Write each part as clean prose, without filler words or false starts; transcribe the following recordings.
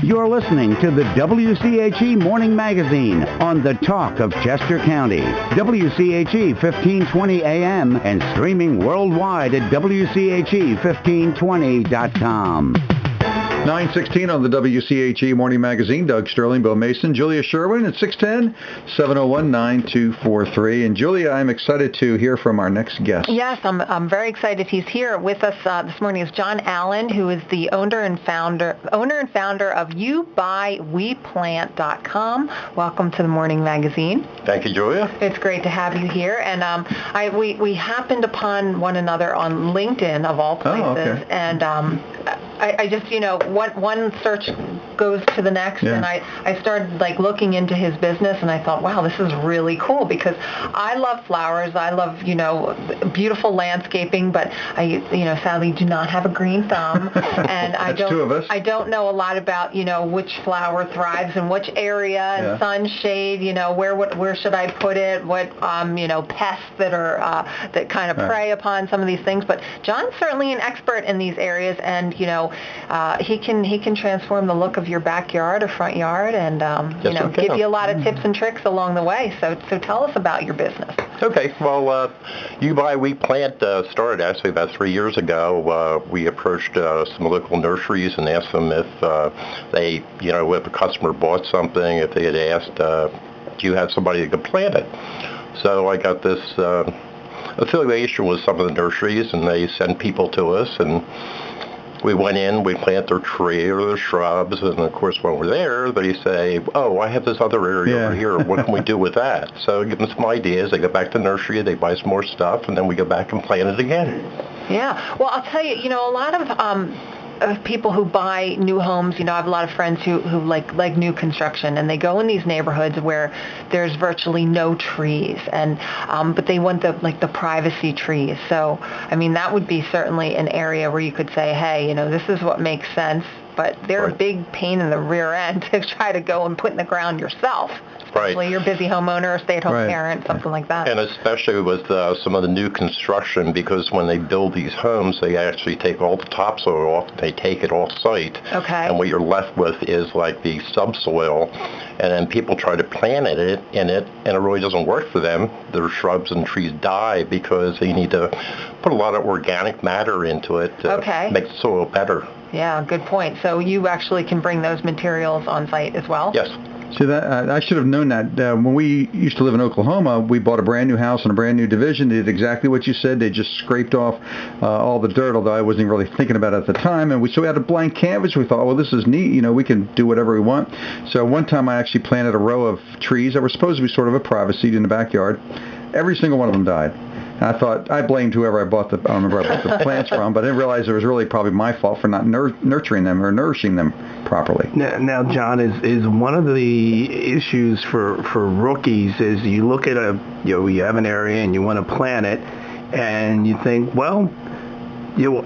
You're listening to the WCHE Morning Magazine on the talk of Chester County. WCHE 1520 AM and streaming worldwide at WCHE1520.com. 9:16 on the WCHE Morning Magazine. Doug Sterling, Bo Mason, Julia Sherwin at 610-701-9243. And Julia, I'm excited to hear from our next guest. Yes, I'm very excited. He's here with us this morning. Is John Allen, who is the owner and founder of YouBuyWePlant.com. Welcome to the Morning Magazine. Thank you, Julia. It's great to have you here. And we happened upon one another on LinkedIn, of all places. Oh, okay. And I just, one search goes to the next, yeah. and I started looking into his business, and I thought, wow, this is really cool, because I love flowers. I love, beautiful landscaping, but I, sadly do not have a green thumb, and two of us. I don't know a lot about, which flower thrives in which area, and sunshade, where should I put it, what, pests that are, that kind of prey upon some of these things. But John's certainly an expert in these areas, and, he can transform the look of your backyard or front yard, and give you a lot of tips and tricks along the way. So tell us about your business. Okay, well, You Buy We Plant started actually about 3 years ago. We approached some local nurseries and asked them if they, if a customer bought something, if they had asked, do you have somebody that could plant it? So I got this affiliation with some of the nurseries, and they send people to us, and we went in, we plant their tree or their shrubs, and of course when we're there, they say, oh, I have this other area over here, what can we do with that? So give them some ideas, they go back to the nursery, they buy some more stuff, and then we go back and plant it again. Yeah, well, I'll tell you, a lot of people who buy new homes, I have a lot of friends who like new construction, and they go in these neighborhoods where there's virtually no trees, and but they want the privacy trees. So that would be certainly an area where you could say, hey, this is what makes sense, but they're a big pain in the rear end to try to go and put in the ground yourself. Especially you're a busy homeowner, or stay-at-home parent, something like that. And especially with some of the new construction, because when they build these homes, they actually take all the topsoil off, they take it off-site. Okay. And what you're left with is the subsoil, and then people try to plant in it, and it really doesn't work for them. Their shrubs and trees die because they need to put a lot of organic matter into it to make the soil better. Yeah, good point. So you actually can bring those materials on site as well? Yes. See, that I should have known that. When we used to live in Oklahoma, we bought a brand new house and a brand new division. They did exactly what you said. They just scraped off all the dirt, although I wasn't even really thinking about it at the time. And so we had a blank canvas. We thought, well, this is neat. We can do whatever we want. So one time I actually planted a row of trees that were supposed to be sort of a privacy in the backyard. Every single one of them died. I thought I blamed whoever I bought the plants from, but I didn't realize it was really probably my fault for not nurturing them or nourishing them properly. Now, John, is one of the issues for rookies is you look at you have an area and you want to plant it, and you think, well,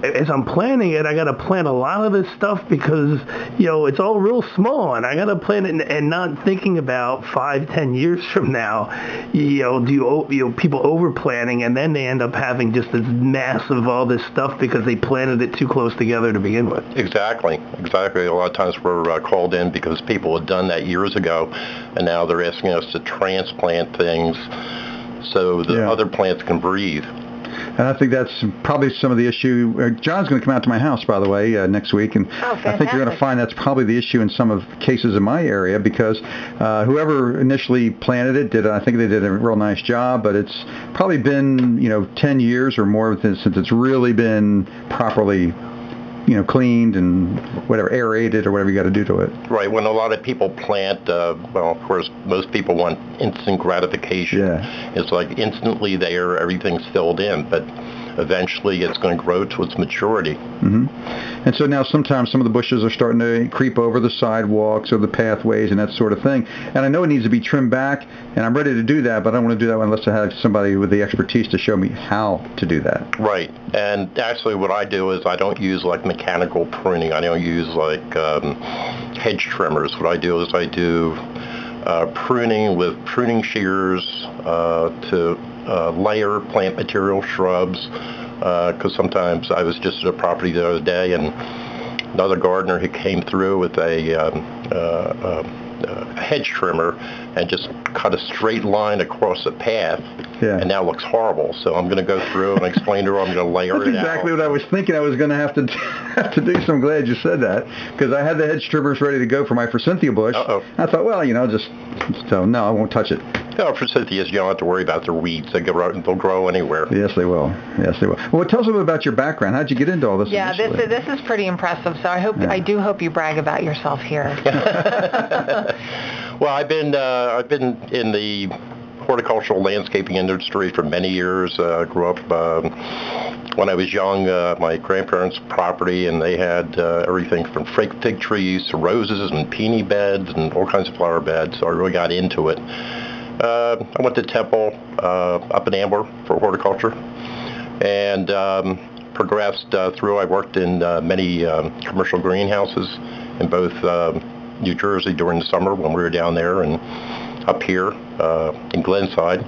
as I'm planting it, I got to plant a lot of this stuff because, it's all real small, and I got to plant it and not thinking about 5-10 years from now, people over-planting, and then they end up having just this mass of all this stuff because they planted it too close together to begin with. Exactly. A lot of times we're called in because people had done that years ago, and now they're asking us to transplant things so the other plants can breathe. And I think that's probably some of the issue. John's going to come out to my house, by the way, next week, and I think you're going to find that's probably the issue in some of cases in my area, because whoever initially planted it I think they did a real nice job, but it's probably been 10 years or more since it's really been properly cleaned and whatever, aerated or whatever you got to do to it. Right. When a lot of people plant, of course, most people want instant gratification. Yeah. It's instantly there, everything's filled in, but eventually it's going to grow to its maturity. Mm-hmm. And so now sometimes some of the bushes are starting to creep over the sidewalks or the pathways and that sort of thing. And I know it needs to be trimmed back, and I'm ready to do that, but I don't want to do that unless I have somebody with the expertise to show me how to do that. Right. And actually what I do is I don't use mechanical pruning. I don't use hedge trimmers. What I do is I do pruning with pruning shears to layer plant material, shrubs, because sometimes I was just at a property the other day, and another gardener who came through with a hedge trimmer and just cut a straight line across the path, and now it looks horrible. So I'm going to go through and explain to her I'm going to layer it out. That's exactly what I was thinking I was going to have to do, so I'm glad you said that, because I had the hedge trimmers ready to go for my forsythia bush. I thought, well, no, I won't touch it. No, forsythias, you don't have to worry about their weeds. They'll grow anywhere. Yes, they will. Well, tell us a little bit about your background. How'd you get into all this? Yeah, this is pretty impressive. So I do hope you brag about yourself here. Well, I've been in the horticultural landscaping industry for many years. Grew up when I was young. My grandparents' property, and they had everything from fig trees to roses and peony beds and all kinds of flower beds. So I really got into it. I went to Temple up in Ambler for horticulture, and progressed through. I worked in many commercial greenhouses in both New Jersey during the summer when we were down there, and up here in Glenside.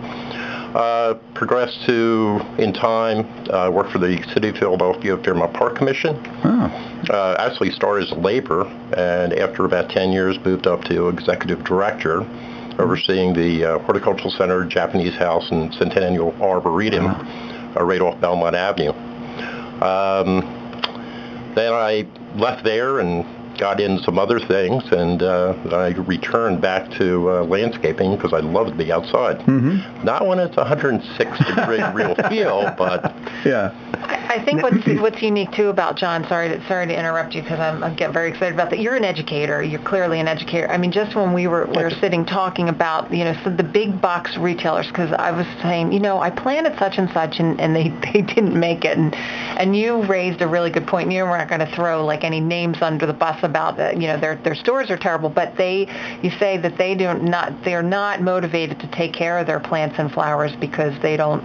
Progressed to, in time, work for the City of Philadelphia Fairmont Park Commission. Actually started as labor, and after about 10 years moved up to executive director, overseeing the Horticultural Center, Japanese House, and Centennial Arboretum right off Belmont Avenue. Then I left there and got into some other things, and I returned back to landscaping because I love to be outside. Not when it's 106-degree real feel, but I think what's unique too about John. Sorry to interrupt you, because I get very excited about that. You're an educator. You're clearly an educator. I mean, just when we were sitting talking about so the big box retailers, because I was saying I planted such and such, and they didn't make it, and you raised a really good point. We're not going to throw like any names under the bus about their stores are terrible, but you say that they're not motivated to take care of their plants and flowers because they don't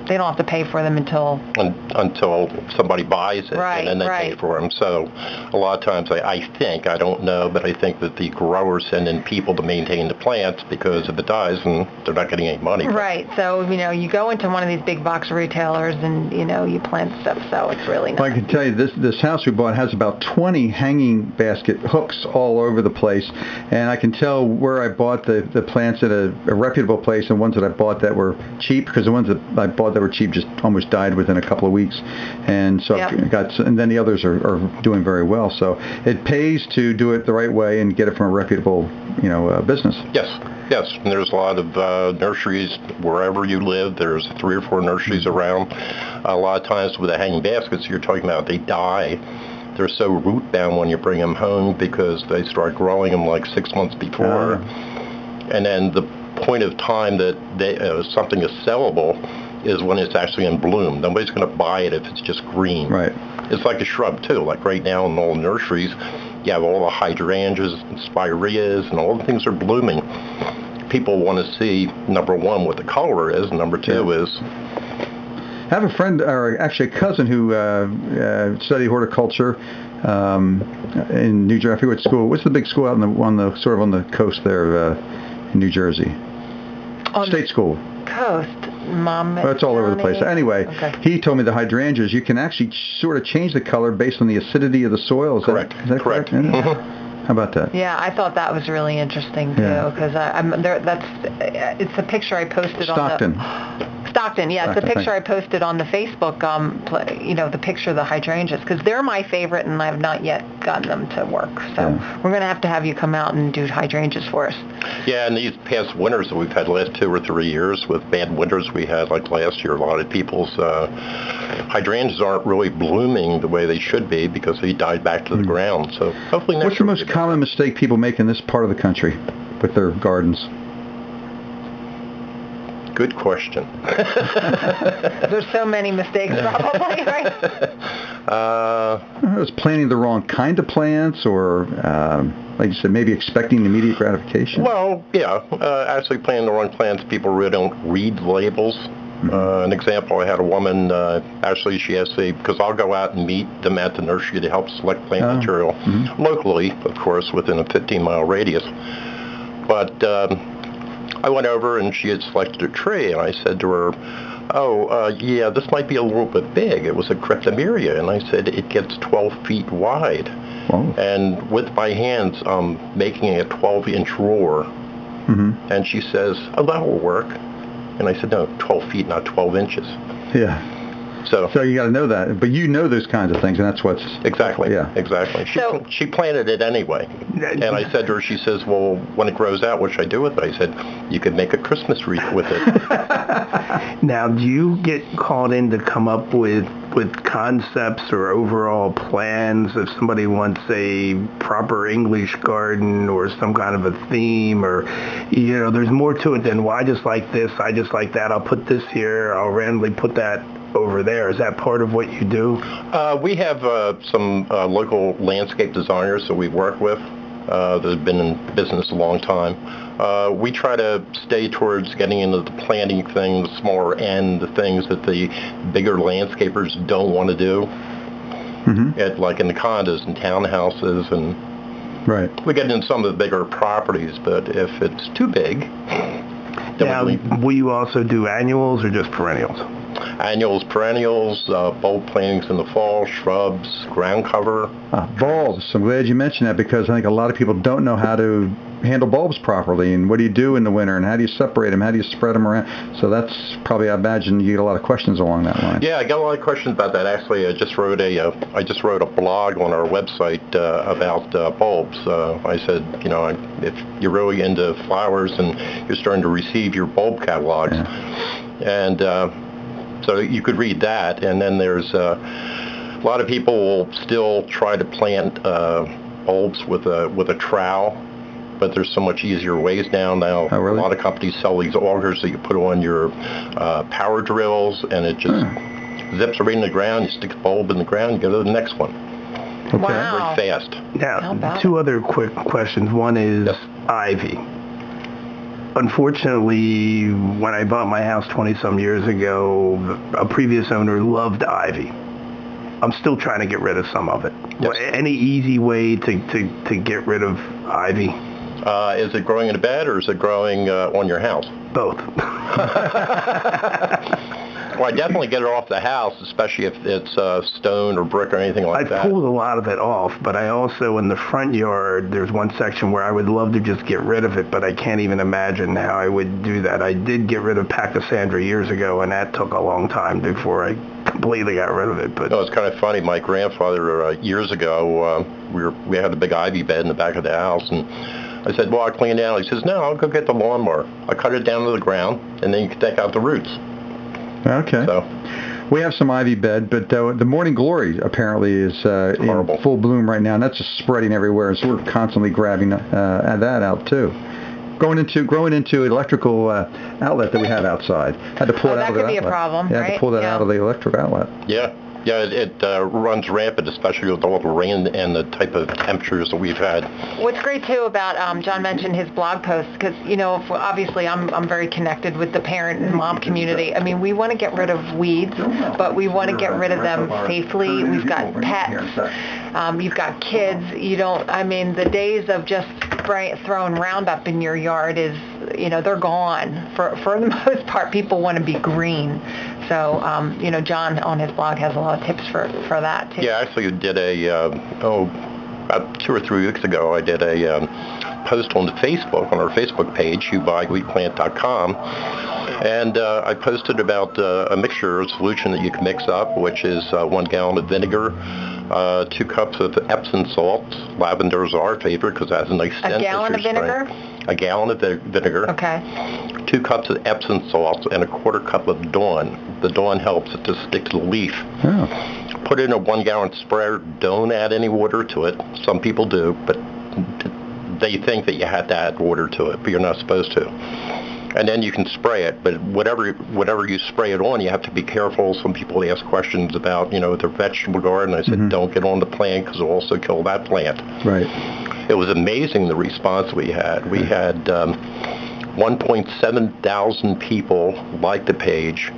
have to pay for them until somebody buys it, and then they pay for them. So a lot of times I think, I don't know, but I think that the growers send in people to maintain the plants, because if it dies, then they're not getting any money. Right. So you go into one of these big box retailers and you plant stuff. So it's really nice. Well, I can tell you this house we bought has about 20 hanging basket hooks all over the place, and I can tell where I bought the plants at a reputable place and ones that I bought that were cheap, because the ones that I bought that were cheap just almost died within a couple of weeks, and so and then the others are doing very well. So it pays to do it the right way and get it from a reputable business. Yes, and there's a lot of nurseries wherever you live. There's 3 or 4 nurseries around. A lot of times with the hanging baskets you're talking about, they die. They're so root bound when you bring them home, because they start growing them like 6 months before, and then the point of time that something is sellable is when it's actually in bloom. Nobody's going to buy it if it's just green. Right. It's like a shrub too. Like right now in all nurseries, you have all the hydrangeas and spireas, and all the things are blooming. People want to see, number one, what the color is. Number two is... I have a friend, or actually a cousin, who studied horticulture in New Jersey. I forget what school. What's the big school out on the coast there in New Jersey? State school. Coast. Well, it's all over the place. Anyway, he told me the hydrangeas, you can actually sort of change the color based on the acidity of the soil. Is correct. That correct? How about that? Yeah, I thought that was really interesting too, because it's a picture I posted Stockton. Stockton, yeah, it's a picture I posted on the Facebook, the picture of the hydrangeas, because they're my favorite, and I have not yet gotten them to work. So we're going to have you come out and do hydrangeas for us. Yeah, and these past winters that we've had the last 2 or 3 years, with bad winters we had, like last year, a lot of people's hydrangeas aren't really blooming the way they should be because they died back to the ground. So hopefully next What's the most common mistake people make in this part of the country with their gardens? Good question. There's so many mistakes, probably, right? It's planting the wrong kind of plants, or, like you said, maybe expecting immediate gratification. Well, yeah. Actually planting the wrong plants, people really don't read labels. An example, I had a woman, actually she asked me, because I'll go out and meet them at the nursery to help select plant material, locally, of course, within a 15-mile radius. But I went over and she had selected a tree, and I said to her, this might be a little bit big. It was a cryptomeria, and I said, it gets 12 feet wide. Oh. And with my hands, making a 12-inch roar. Mm-hmm. And she says, "Oh, that will work." And I said, "No, 12 feet, not 12 inches." Yeah. So you got to know that, but you know those kinds of things, and that's what's exactly. Yeah, exactly. She planted it anyway, and I said to her, she says, "Well, when it grows out, what should I do with it?" I said, "You could make a Christmas wreath with it." Now, do you get called in to come up with concepts or overall plans if somebody wants a proper English garden or some kind of a theme, or there's more to it than, well, I just like this, I just like that, I'll put this here, I'll randomly put that over there. Is that part of what you do? We have some local landscape designers that we work with that have been in business a long time. We try to stay towards getting into the planting things, the smaller end, the things that the bigger landscapers don't want to do, like in the condos and townhouses. And right. We get into some of the bigger properties, but if it's too big... Now, will you also do annuals or just perennials? Annuals, perennials, bulb plantings in the fall, shrubs, ground cover. Bulbs. I'm glad you mentioned that, because I think a lot of people don't know how to handle bulbs properly, and what do you do in the winter, and how do you separate them, how do you spread them around? So that's probably, I imagine, you get a lot of questions along that line. Yeah, I got a lot of questions about that. Actually, I just wrote a blog on our website about bulbs. I said, if you're really into flowers and you're starting to receive your bulb catalogs, and so you could read that. And then there's a lot of people will still try to plant bulbs with a trowel, but there's so much easier ways now. Oh, really? A lot of companies sell these augers that you put on your power drills, and it just zips right in the ground. You stick the bulb in the ground, you go to the next one. Okay. Wow. Very fast. Now, two other quick questions. One is ivy. Unfortunately, when I bought my house 20-some years ago, a previous owner loved ivy. I'm still trying to get rid of some of it. Yes. Any easy way to get rid of ivy? Is it growing in a bed, or is it growing on your house? Both. Well, I definitely get it off the house, especially if it's stone or brick or anything like that. I pulled a lot of it off, but I also, in the front yard, there's one section where I would love to just get rid of it, but I can't even imagine how I would do that. I did get rid of Pachysandra years ago, and that took a long time before I completely got rid of it. But it's kind of funny. My grandfather, years ago, we had a big ivy bed in the back of the house, and I said, "Well, I'll clean it out." He says, "No, I'll go get the lawnmower. I cut it down to the ground, and then you can take out the roots." Okay. So we have some ivy bed, but the morning glory apparently is in full bloom right now, and that's just spreading everywhere. So we're constantly grabbing that out too. Growing into electrical outlet that we have outside. Had to pull it out of the outlet. That could be a problem, right? Had to pull that out of the electric outlet. Yeah. Yeah, it runs rampant, especially with all the rain and the type of temperatures that we've had. What's great too about John mentioned his blog posts, because obviously I'm very connected with the parent and mom community. I mean, we want to get rid of weeds, but we want to get rid of them safely. We've got pets, you've got kids. The days of just throwing Roundup in your yard is, they're gone. For the most part, people want to be green. So, John on his blog has a lot of tips for that too. Yeah, actually did about 2 or 3 weeks ago, I did a post on Facebook, on our Facebook page, youbuyweedplant.com, and I posted about a mixture or solution that you can mix up, which is 1 gallon of vinegar, 2 cups of Epsom salts. Lavender is our favorite because it has a nice scent. A gallon of vinegar? A gallon of vinegar. Okay. 2 cups of Epsom salts and a 1/4 cup of Dawn. The Dawn helps it to stick to the leaf. Oh. Put it in a 1 gallon sprayer. Don't add any water to it. Some people do, but they think that you have to add water to it, but you're not supposed to. And then you can spray it, but whatever you spray it on, you have to be careful. Some people ask questions about, their vegetable garden. I said, don't get on the plant because it'll also kill that plant. Right. It was amazing the response we had. We had 1.7 thousand people like the page.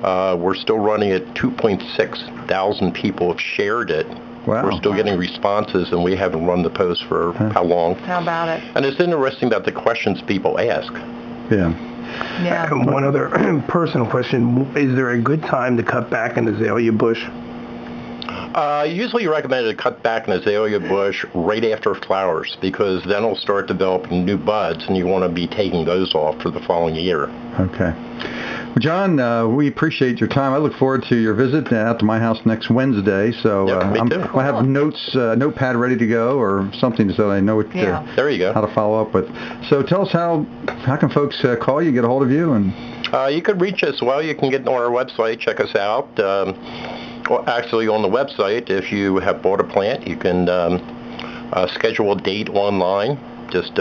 We're still running it. 2.6 thousand people have shared it. Wow. We're still getting responses, and we haven't run the post for how long? How about it? And it's interesting about the questions people ask. Yeah. Yeah. One other personal question. Is there a good time to cut back an azalea bush? Usually recommended to cut back an azalea bush right after flowers because then it'll start developing new buds and you want to be taking those off for the following year. Okay. Well, John, we appreciate your time. I look forward to your visit out to my house next Wednesday. So me too. I have notepad ready to go or something so I know what there you go. how to follow up with. So tell us how can folks call you, get a hold of you? And you can reach us. Well, you can get on our website, check us out. Actually, on the website, if you have bought a plant, you can schedule a date online. Just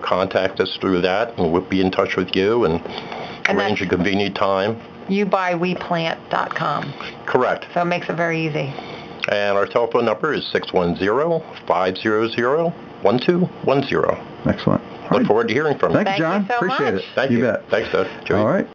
contact us through that, and we'll be in touch with you and arrange a convenient time. YouBuyWePlant.com. Correct. So it makes it very easy. And our telephone number is 610-500-1210. excellent. Look forward to hearing from you. Thank you, John. Thank you so Appreciate much. it. Thank you. Bet. Thanks, Doug. All right.